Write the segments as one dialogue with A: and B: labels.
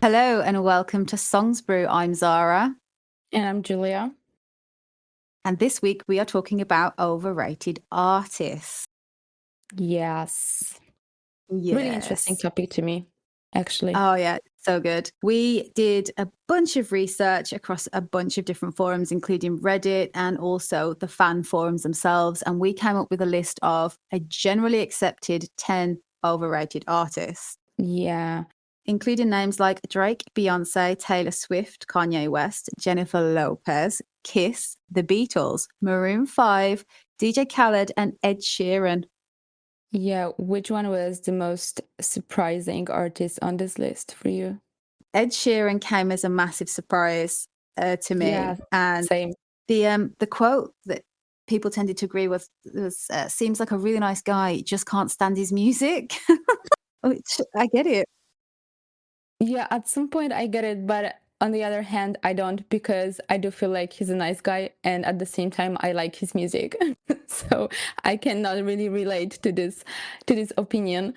A: Hello and welcome to SongsBrew. I'm Zara,
B: And I'm Julia.
A: and this week we are talking about overrated artists.
B: Yes. Really interesting
A: Yes.
B: topic to me, actually.
A: Oh, yeah, so good. We did a bunch of research across a bunch of different forums, including Reddit and also the fan forums themselves. And we came up with a list of a generally accepted 10 overrated artists,
B: Yeah.
A: including names like Drake, Beyonce, Taylor Swift, Kanye West, Jennifer Lopez, Kiss, The Beatles, Maroon 5, DJ Khaled, and Ed Sheeran.
B: Yeah. Which one was the most surprising artist on this list for you?
A: Ed Sheeran came as a massive surprise to
B: Yeah.
A: me, and
B: Same.
A: the quote that people tended to agree with was seems like a really nice guy, just can't stand his music. Which I get it.
B: Yeah. At some point, I get it. But on the other hand, I don't because I do feel like he's a nice guy. And at the same time, I like his music. So I cannot really relate to this opinion.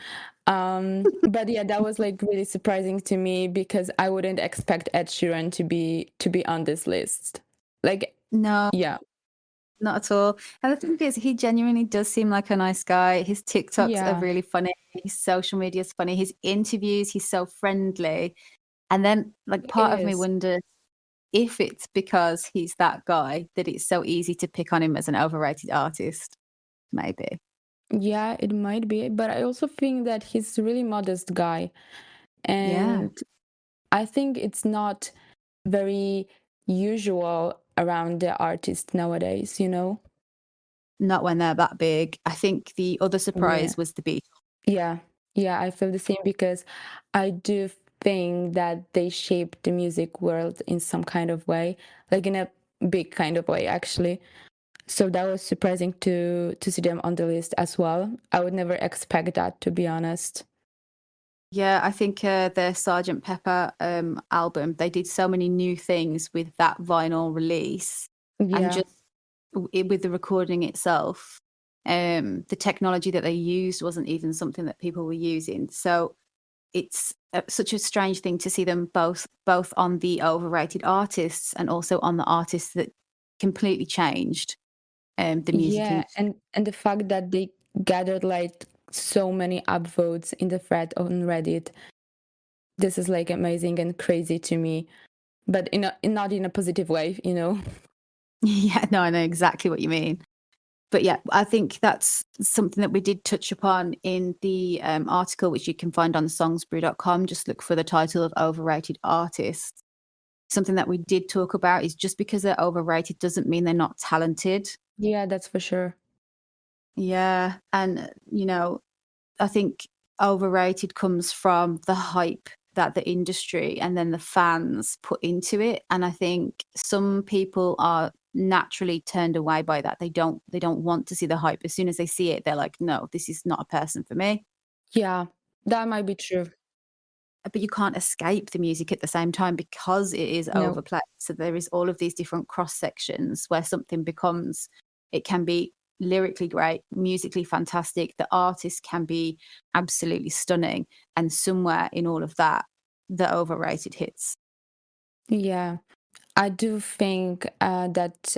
B: But yeah, that was like really surprising to me because I wouldn't expect Ed Sheeran to be on this list. Like,
A: No,
B: yeah,
A: not at all. And the thing is, he genuinely does seem like a nice guy. His TikToks are
B: yeah,
A: really funny. His social media is funny. His interviews, he's so friendly. And then, like,
B: he
A: part of me
B: is.
A: wonders if it's because he's that guy that it's so easy to pick on him as an overrated artist. Maybe.
B: Yeah, it might be, but I also think that he's a really modest guy,
A: Yeah.
B: and I think it's not very usual around the artist nowadays.
A: Not when they're that big. I think the other
B: Yeah.
A: surprise was the Beatles.
B: Yeah, yeah, I feel the same because I do think that they shape the music world in some kind of way, like in a big kind of way, actually. So that was surprising to see them on the list as well. I would never expect that, to be honest.
A: Yeah, I think their Sergeant Pepper album, they did so many new things with that vinyl release and
B: Yeah,
A: just with the recording itself. The technology that they used wasn't even something that people were using. So it's such a strange thing to see them both on the overrated artists and also on the artists that completely changed the music
B: yeah,
A: industry.
B: and the fact that they gathered like so many upvotes in the thread on Reddit, this is like amazing and crazy to me, but not in a positive way.
A: Yeah, no, I know exactly what you mean. But yeah, I think that's something that we did touch upon in the article, which you can find on songsbrew.com. Just look for the title of Overrated Artists. Something that we did talk about is just because they're overrated doesn't mean they're not talented.
B: Yeah, that's for sure.
A: Yeah. And, I think overrated comes from the hype that the industry and then the fans put into it. And I think some people are naturally turned away by that. They don't want to see the hype. As soon as they see it, they're like, no, this is not a person for me.
B: Yeah, that might be true.
A: But you can't escape the music at the same time because it is
B: No.
A: overplayed. So there is all of these different cross sections where something becomes, it can be lyrically great, musically fantastic. The artist can be absolutely stunning. And somewhere in all of that, the overrated hits.
B: Yeah, I do think that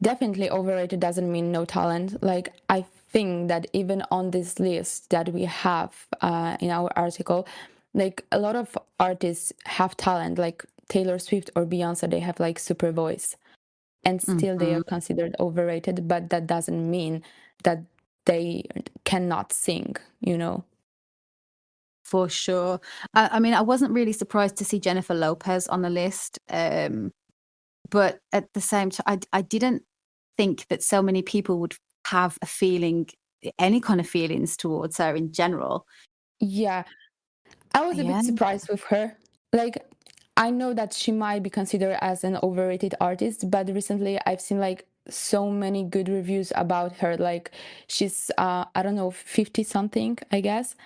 B: definitely overrated doesn't mean no talent. Like, I think that even on this list that we have in our article, like a lot of artists have talent, like Taylor Swift or Beyonce, they have like super voice, and still they
A: Mhm.
B: are considered overrated, but that doesn't mean that they cannot sing.
A: For sure. I mean, I wasn't really surprised to see Jennifer Lopez on the list. But at the same time, I didn't think that so many people would have a feeling, any kind of feelings towards her in general.
B: Yeah, I was a
A: Yeah.
B: bit surprised with her. Like, I know that she might be considered as an overrated artist, but recently I've seen like so many good reviews about her. Like, she's I don't know, 50 something, I guess.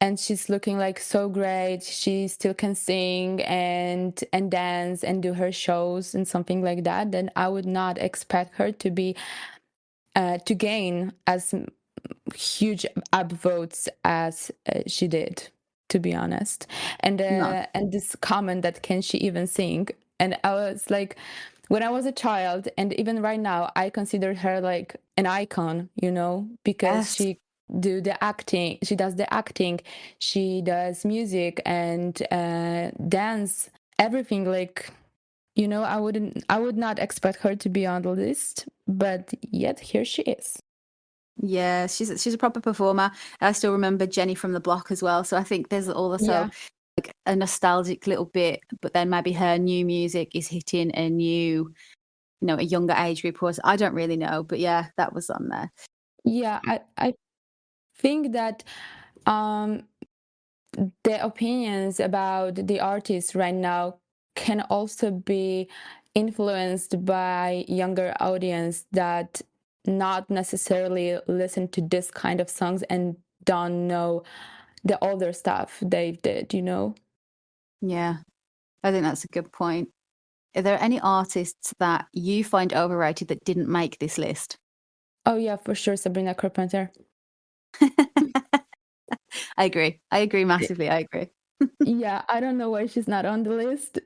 B: And she's looking like so great. She still can sing and dance and do her shows and something like that. Then I would not expect her to gain as huge upvotes as she did. to be honest.
A: No.
B: And this comment that can she even sing? And I was like, when I was a child, and even right now, I consider her like an icon, because
A: Yes.
B: she does the acting, she does music and dance, everything. Like, I would not expect her to be on the list, but yet here she is.
A: Yeah, she's a proper performer. I still remember Jenny from the Block as well. So I think there's also
B: Yeah.
A: like a nostalgic little bit, but then maybe her new music is hitting a new, a younger age group. Or I don't really know, but yeah, that was on there.
B: Yeah, I think that um the opinions about the artists right now can also be influenced by younger audience that not necessarily listen to this kind of songs and don't know the older stuff they did.
A: Yeah, I think that's a good point. Are there any artists that you find overrated that didn't make this list?
B: Oh yeah, for sure, Sabrina Carpenter.
A: I agree. I agree massively. I agree.
B: Yeah, I don't know why she's not on the list.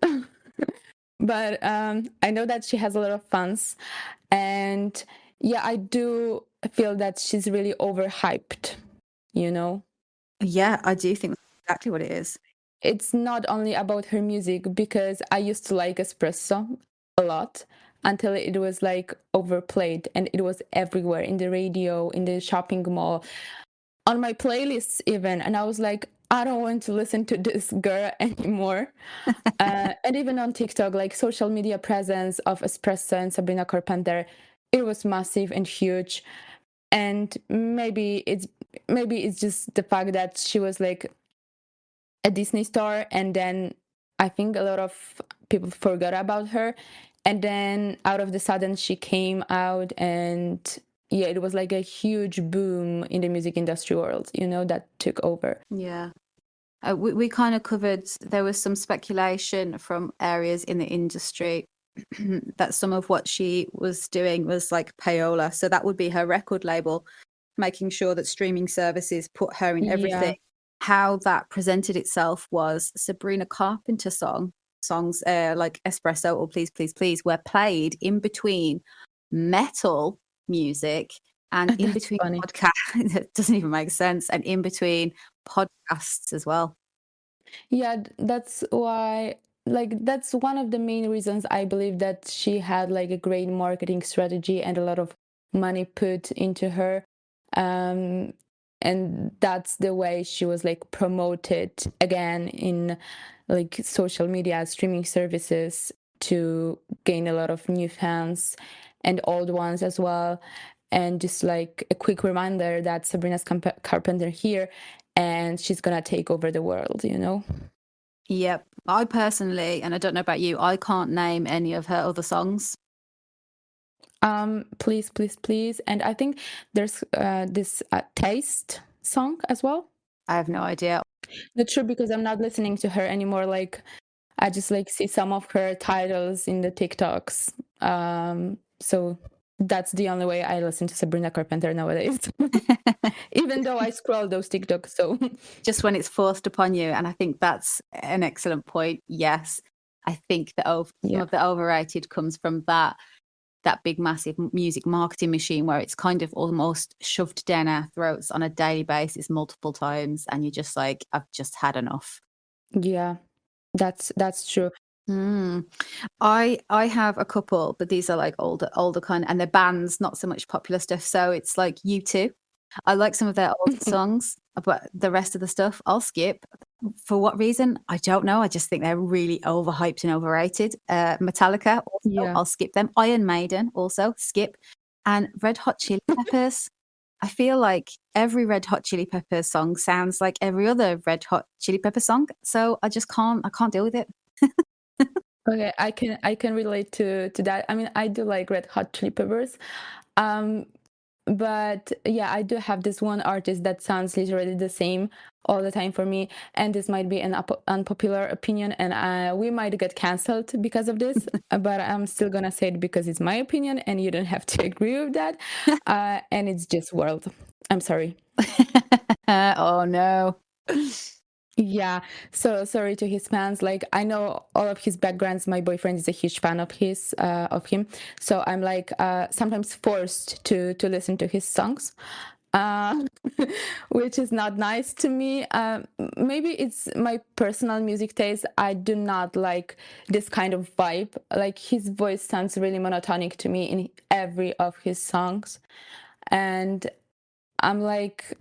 B: But I know that she has a lot of fans, and yeah, I do feel that she's really overhyped, you know?
A: Yeah, I do think that's exactly what it is.
B: It's not only about her music, because I used to like espresso a lot until it was like overplayed and it was everywhere in the radio, in the shopping mall, on my playlists even. And I was like, I don't want to listen to this girl anymore. And even on TikTok, like social media presence of Espresso and Sabrina Carpenter, it was massive and huge. And maybe it's just the fact that she was like a Disney star, and then I think a lot of people forgot about her. And then out of the sudden she came out, and yeah, it was like a huge boom in the music industry world, that took over.
A: Yeah. We kind of covered, there was some speculation from areas in the industry that some of what she was doing was like payola. So that would be her record label, making sure that streaming services put her in everything.
B: Yeah,
A: How that presented itself was Sabrina Carpenter songs like Espresso or Please, Please, Please were played in between metal music and in
B: that's
A: between
B: funny.
A: podcasts. It doesn't even make sense. And in between podcasts as well.
B: Yeah, that's why, like, that's one of the main reasons I believe that she had like a great marketing strategy and a lot of money put into her. Um, and that's the way she was like promoted again in like social media, streaming services, to gain a lot of new fans and old ones as well. And just like a quick reminder that Sabrina's Carpenter here, and she's gonna take over the world.
A: Yep. I personally, and I don't know about you, I can't name any of her other songs.
B: Please, please, please. And I think there's this Taste song as well.
A: I have no idea.
B: Not sure, because I'm not listening to her anymore. Like, I just like see some of her titles in the TikToks. So that's the only way I listen to Sabrina Carpenter nowadays. Even though I scroll those TikToks, so
A: Just when it's forced upon you. And I think that's an excellent point. Yes. I think that some
B: yeah.
A: of the overrated comes from that big massive music marketing machine where it's kind of almost shoved down our throats on a daily basis multiple times, and you're just like, I've just had enough.
B: Yeah, that's true.
A: Mm. I have a couple, but these are like older kind, and they're bands, not so much popular stuff. So it's like U2. I like some of their older songs, but the rest of the stuff I'll skip. For what reason? I don't know. I just think they're really overhyped and overrated. Metallica also,
B: Yeah.
A: I'll skip them. Iron Maiden also skip, and Red Hot Chili Peppers. I feel like every Red Hot Chili Peppers song sounds like every other Red Hot Chili Pepper song, so I just can't. I can't deal with it.
B: Okay, I can relate to that. I mean, I do like Red Hot Chili Peppers. Um, but yeah, I do have this one artist that sounds literally the same all the time for me, and this might be an unpopular opinion, and we might get canceled because of this, but I'm still gonna say it because it's my opinion and you don't have to agree with that. And it's just World. I'm sorry.
A: Oh no.
B: Yeah, so sorry to his fans. Like I know all of his backgrounds. My boyfriend is a huge fan of him. So I'm like sometimes forced to listen to his songs, uh, which is not nice to me. Maybe it's my personal music taste. I do not like this kind of vibe. Like his voice sounds really monotonic to me in every of his songs, and I'm like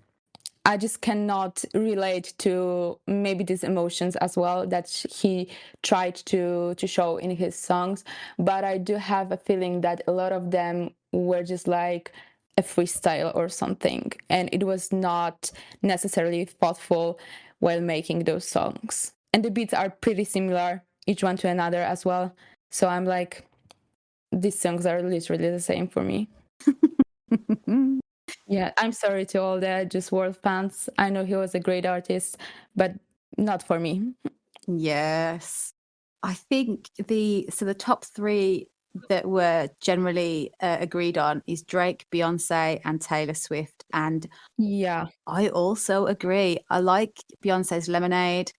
B: I just cannot relate to maybe these emotions as well that he tried to show in his songs. But I do have a feeling that a lot of them were just like a freestyle or something, and it was not necessarily thoughtful while making those songs. And the beats are pretty similar, each one to another as well. So I'm like, these songs are literally the same for me. Yeah, I'm sorry to all the Just World fans. I know he was a great artist, but not for me.
A: Yes. I think the top three that were generally agreed on is Drake, Beyonce, and Taylor Swift. And
B: Yeah.
A: I also agree. I like Beyonce's Lemonade.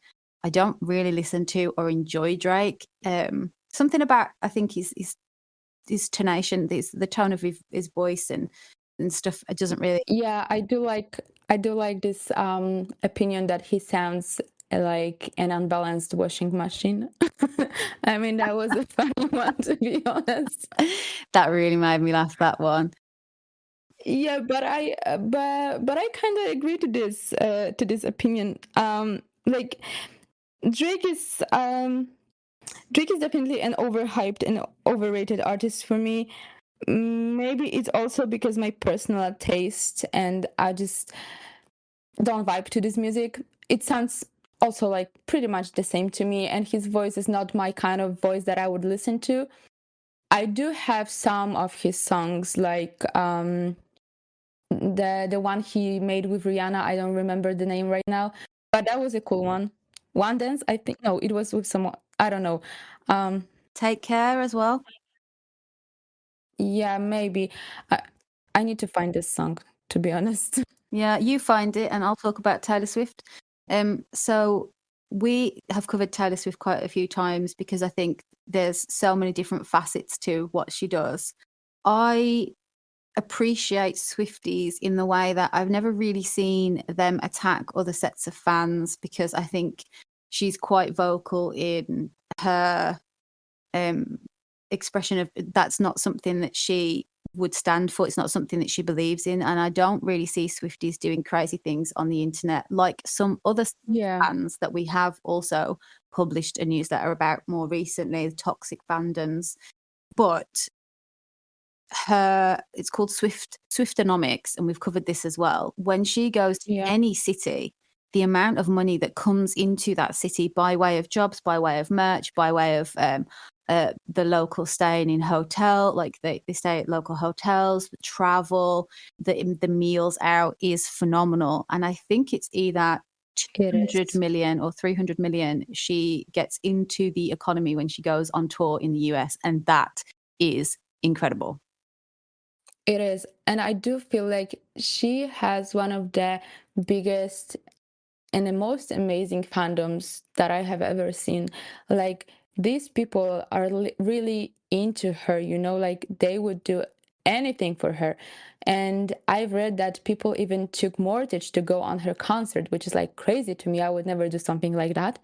A: I don't really listen to or enjoy Drake. Something about I think his tonation, the tone of his voice and stuff. It doesn't really.
B: Yeah, I do like this opinion that he sounds like an unbalanced washing machine. I mean, that was a funny one to be honest.
A: That really made me laugh. That one.
B: Yeah, but I kind of agree to this opinion. Like Drake is um Drake is definitely an overhyped and overrated artist for me. Maybe it's also because my personal taste and I just don't vibe to this music. It sounds also like pretty much the same to me, and his voice is not my kind of voice that I would listen to. I do have some of his songs, like the one he made with Rihanna. I don't remember the name right now, but that was a cool one. One Dance, I think. No, it was with someone. I don't know. Um,
A: Take Care as well.
B: yeah, maybe. I, I need to find this song, to be honest.
A: Yeah, you find it, and I'll talk about Taylor Swift. So we have covered Taylor Swift quite a few times because I think there's so many different facets to what she does. I appreciate Swifties in the way that I've never really seen them attack other sets of fans because I think she's quite vocal in her um, expression of that's not something that she would stand for. It's not something that she believes in. And I don't really see Swifties doing crazy things on the internet like some other
B: Yeah,
A: fans that we have also published a newsletter about more recently, the toxic fandoms. But her it's called Swiftonomics, and we've covered this as well. When she goes to
B: yeah,
A: any city, the amount of money that comes into that city by way of jobs, by way of merch, by way of the local staying in hotel, like they stay at local hotels, the travel, the meals out is phenomenal. And I think it's either
B: it
A: 200
B: is.
A: million or 300 million she gets into the economy when she goes on tour in the US, and that is incredible.
B: It is. And I do feel like she has one of the biggest and the most amazing fandoms that I have ever seen. Like, these people are really into her, like they would do anything for her. And I've read that people even took mortgage to go on her concert, which is like crazy to me. I would never do something like that.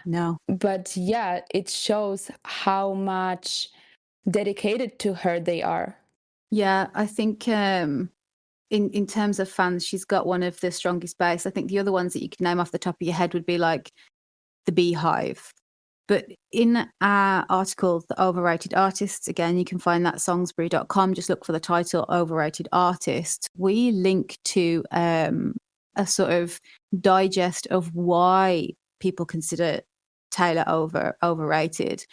A: No.
B: But yeah, it shows how much dedicated to her they are.
A: Yeah, I think in terms of fans, she's got one of the strongest base. I think the other ones that you could name off the top of your head would be like the Beehive. But in our article, The Overrated Artists, again, you can find that songsbrew.com. Just look for the title Overrated Artists. We link to a sort of digest of why people consider Taylor overrated.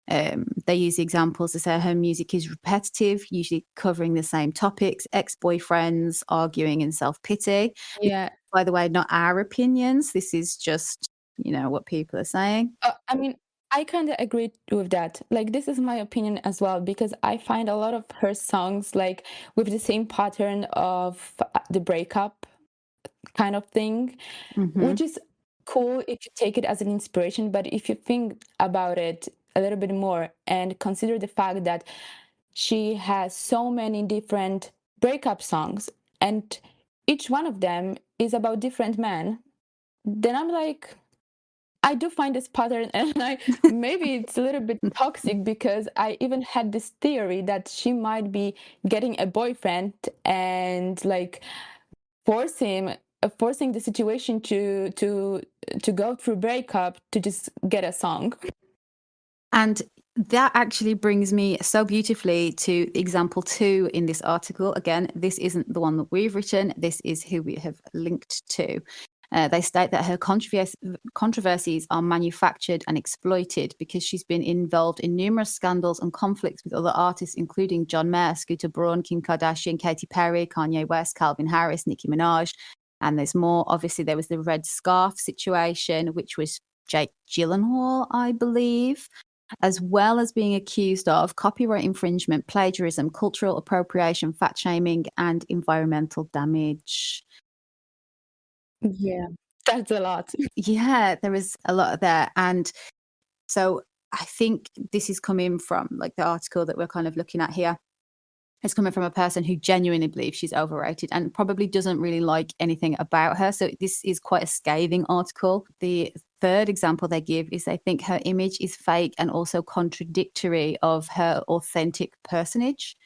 A: They use examples to say her music is repetitive, usually covering the same topics, ex-boyfriends, arguing and self-pity.
B: Yeah.
A: By the way, not our opinions. This is just, what people are saying.
B: I mean, I kind of agree with that. Like, this is my opinion as well, because I find a lot of her songs like with the same pattern of the breakup kind of thing,
A: Mhm.
B: which is cool if you take it as an inspiration, but if you think about it a little bit more and consider the fact that she has so many different breakup songs and each one of them is about different men, then I'm like, I do find this pattern, and I maybe it's a little bit toxic because I even had this theory that she might be getting a boyfriend and like forcing the situation to go through breakup to just get a song.
A: And that actually brings me so beautifully to example 2 in this article. Again, this isn't the one that we've written, this is who we have linked to. They state that her controversies are manufactured and exploited because she's been involved in numerous scandals and conflicts with other artists, including John Mayer, Scooter Braun, Kim Kardashian, Katy Perry, Kanye West, Calvin Harris, Nicki Minaj. And there's more. Obviously, there was the red scarf situation, which was Jake Gyllenhaal, I believe, as well as being accused of copyright infringement, plagiarism, cultural appropriation, fat shaming, and environmental damage.
B: Yeah, that's a lot.
A: Yeah, there is a lot there. And so I think this is coming from like the article that we're kind of looking at here. It's coming from a person who genuinely believes she's overrated and probably doesn't really like anything about her. So this is quite a scathing article. The third example they give is they think her image is fake and also contradictory of her authentic personage.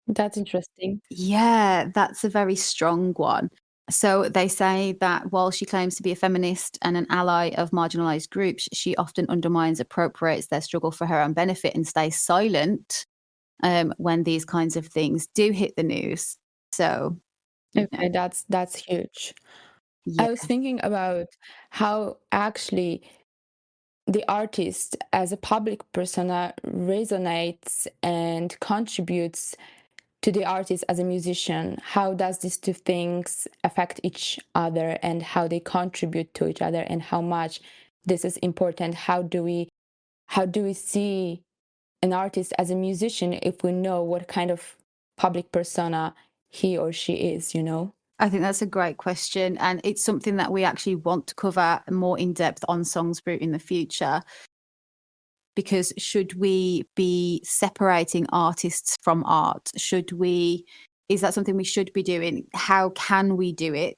B: That's interesting.
A: Yeah, that's a very strong one. So they say that while she claims to be a feminist and an ally of marginalized groups, she often undermines, appropriates their struggle for her own benefit and stays silent when these kinds of things do hit the news. So, you know,
B: Okay, that's huge.
A: yeah,
B: I was thinking about how actually the artist as a public persona resonates and contributes to the artist as a musician. How does these two things affect each other and how they contribute to each other and how much this is important? How do we see an artist as a musician if we know what kind of public persona he or she is?
A: I think that's a great question. And it's something that we actually want to cover more in depth on SongsBrew in the future. Because should we be separating artists from art? Is that something we should be doing? How can we do it?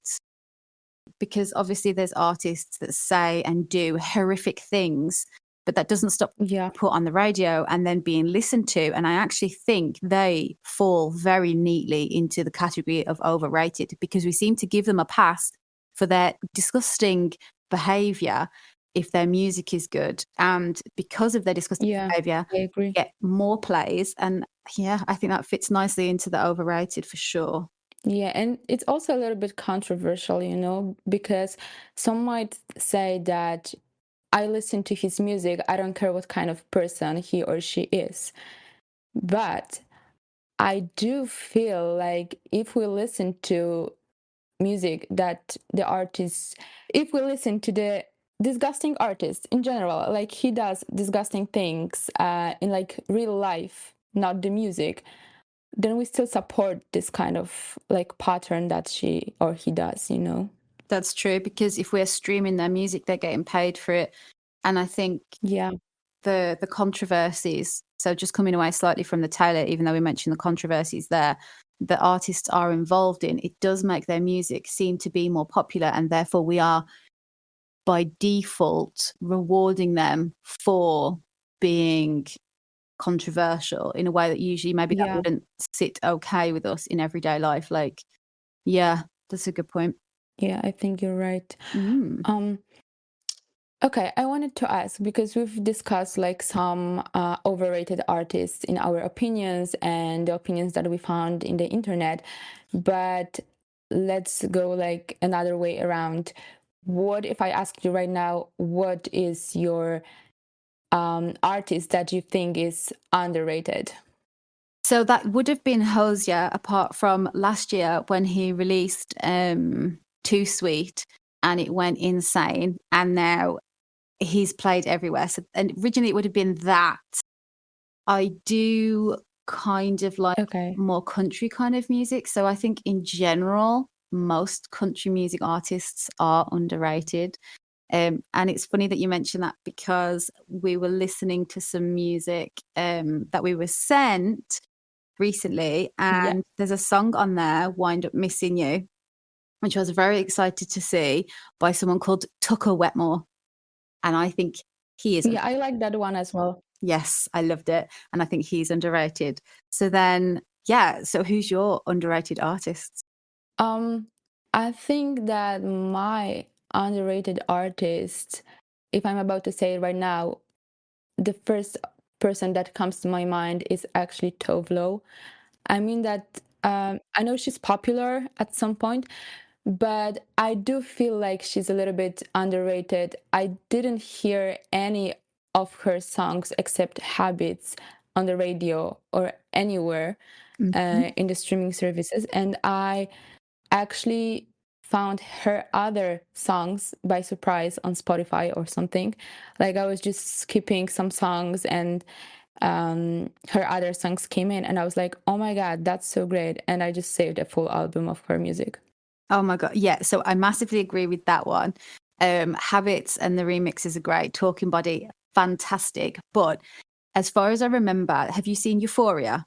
A: Because obviously there's artists that say and do horrific things, but that doesn't stop
B: Yeah,
A: put on the radio and then being listened to. And I actually think they fall very neatly into the category of overrated because we seem to give them a pass for their disgusting behavior if their music is good. And because of their disgusting
B: yeah,
A: behavior,
B: I agree.
A: get more plays. And yeah, I think that fits nicely into the overrated for sure.
B: Yeah, and it's also a little bit controversial, because some might say that I listen to his music, I don't care what kind of person he or she is. But I do feel like if we listen to music that the artist, if we listen to the disgusting artist in general, like he does disgusting things in like real life, not the music, then we still support this kind of like pattern that she or he does.
A: That's true because if we're streaming their music, they're getting paid for it. And I think
B: Yeah,
A: the controversies, so just coming away slightly from the Taylor, even though we mentioned the controversies there, the artists are involved in, it does make their music seem to be more popular, and therefore we are by default rewarding them for being controversial in a way that usually maybe that
B: yeah,
A: wouldn't sit okay with us in everyday life. Like, yeah, that's a good point.
B: yeah, I think you're right.
A: Mm.
B: um Okay, I wanted to ask because we've discussed like some overrated artists in our opinions and the opinions that we found in the internet, but let's go like another way around. What if I ask you right now, what is your artist that you think is underrated?
A: So that would have been Hosier, apart from last year when he released Too Sweet and it went insane. And now he's played everywhere. So, and originally it would have been that. I do kind of like
B: Okay.
A: more country kind of music. So I think in general, most country music artists are underrated. And it's funny that you mentioned that, because we were listening to some music that we were sent recently,
B: Yeah.
A: and there's a song on there, Wind Up Missing You, which I was very excited to see, by someone called Tucker Wetmore. And I think he is,
B: Yeah, I like that one as well.
A: yes, I loved it. And I think he's underrated. So then, yeah, so who's your underrated artist?
B: Um, I think that my underrated artist, if I'm about to say it right now, the first person that comes to my mind is actually Tovlo. I mean that I know she's popular at some point, but I do feel like she's a little bit underrated. I didn't hear any of her songs except Habits on the radio or anywhere
A: Mhm.
B: in the streaming services, and I actually found her other songs by surprise on Spotify or something. Like I was just skipping some songs and her other songs came in and I was like, oh my God, that's so great. And I just saved a full album of her music.
A: Oh my God. Yeah. So I massively agree with that one. Habits and the remixes are great. Talking Body, fantastic. But as far as I remember, have you seen Euphoria,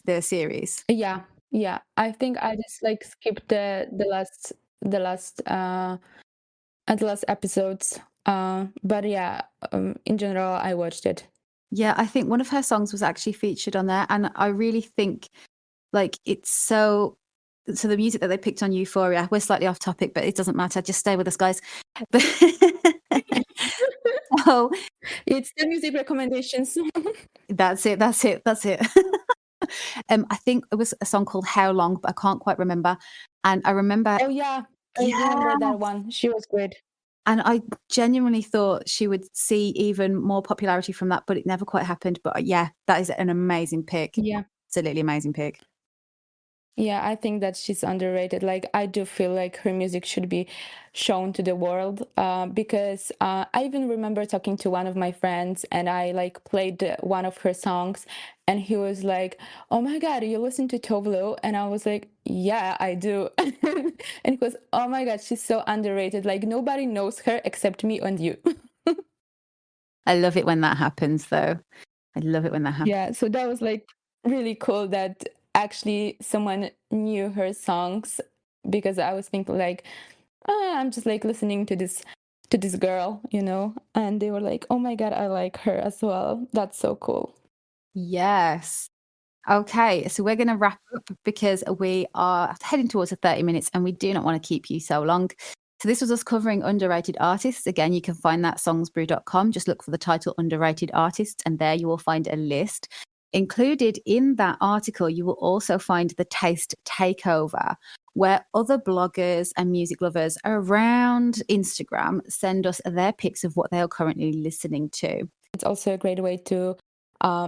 A: the series?
B: Yeah, yeah. I think I just like skipped the last the last episodes. But yeah, in general I watched it.
A: Yeah, I think one of her songs was actually featured on there. And I really think, like, it's so the music that they picked on Euphoria, we're slightly off topic, but it doesn't matter. Just stay with us, guys. But so
B: It's the music recommendations.
A: that's it. That's it. That's it. I think it was a song called How Long, but I can't quite remember. And I remember,
B: Oh yeah, I
A: yeah,
B: remember that one. She was great.
A: and I genuinely thought she would see even more popularity from that, but it never quite happened. But yeah, that is an amazing pick.
B: Yeah.
A: Absolutely amazing pick.
B: Yeah, I think that she's underrated. Like, I do feel like her music should be shown to the world because I even remember talking to one of my friends and I like played one of her songs and he was like, oh my God, you listen to Tovlo? And I was like, yeah, I do. And he goes, oh my God, she's so underrated. Like, nobody knows her except me and you.
A: I love it when that happens, though. I love it when that happens.
B: Yeah, so that was like really cool that actually someone knew her songs because I was thinking like, I'm just like listening to this girl, you know, and they were like, "Oh my God, I like her as well." That's so cool.
A: Yes. Okay, so we're going to wrap up because we are heading towards the 30 minutes and we do not want to keep you so long. So this was us covering underrated artists. Again, you can find that songsbrew.com. Just look for the title Underrated Artists and there you will find a list. Included in that article, you will also find the Taste Takeover, where other bloggers and music lovers around Instagram send us their picks of what they are currently listening to.
B: It's also a great way to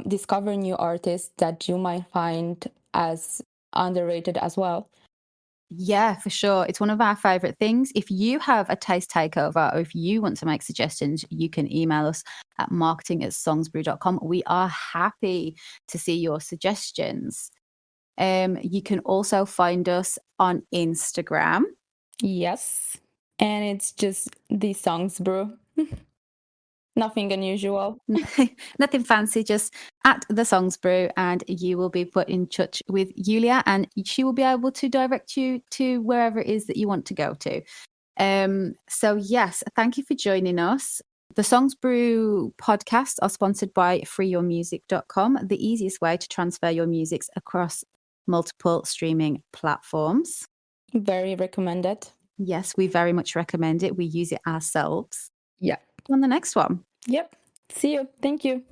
B: discover new artists that you might find as underrated as well.
A: Yeah, for sure. It's one of our favorite things. If you have a taste takeover or if you want to make suggestions, you can email us at marketing@songsbrew.com. We are happy to see your suggestions. You can also find us on Instagram.
B: Yes, and it's just the songs, bro. Nothing unusual.
A: Nothing fancy, just at the Songs Brew, and you will be put in touch with Yulia, and she will be able to direct you to wherever it is that you want to go to. So yes, thank you for joining us. The Songs Brew podcasts are sponsored by freeyourmusic.com, the easiest way to transfer your music across multiple streaming platforms.
B: Very recommended.
A: Yes, we very much recommend it. We use it ourselves.
B: Yeah.
A: On the next one.
B: Yep. See you. Thank you.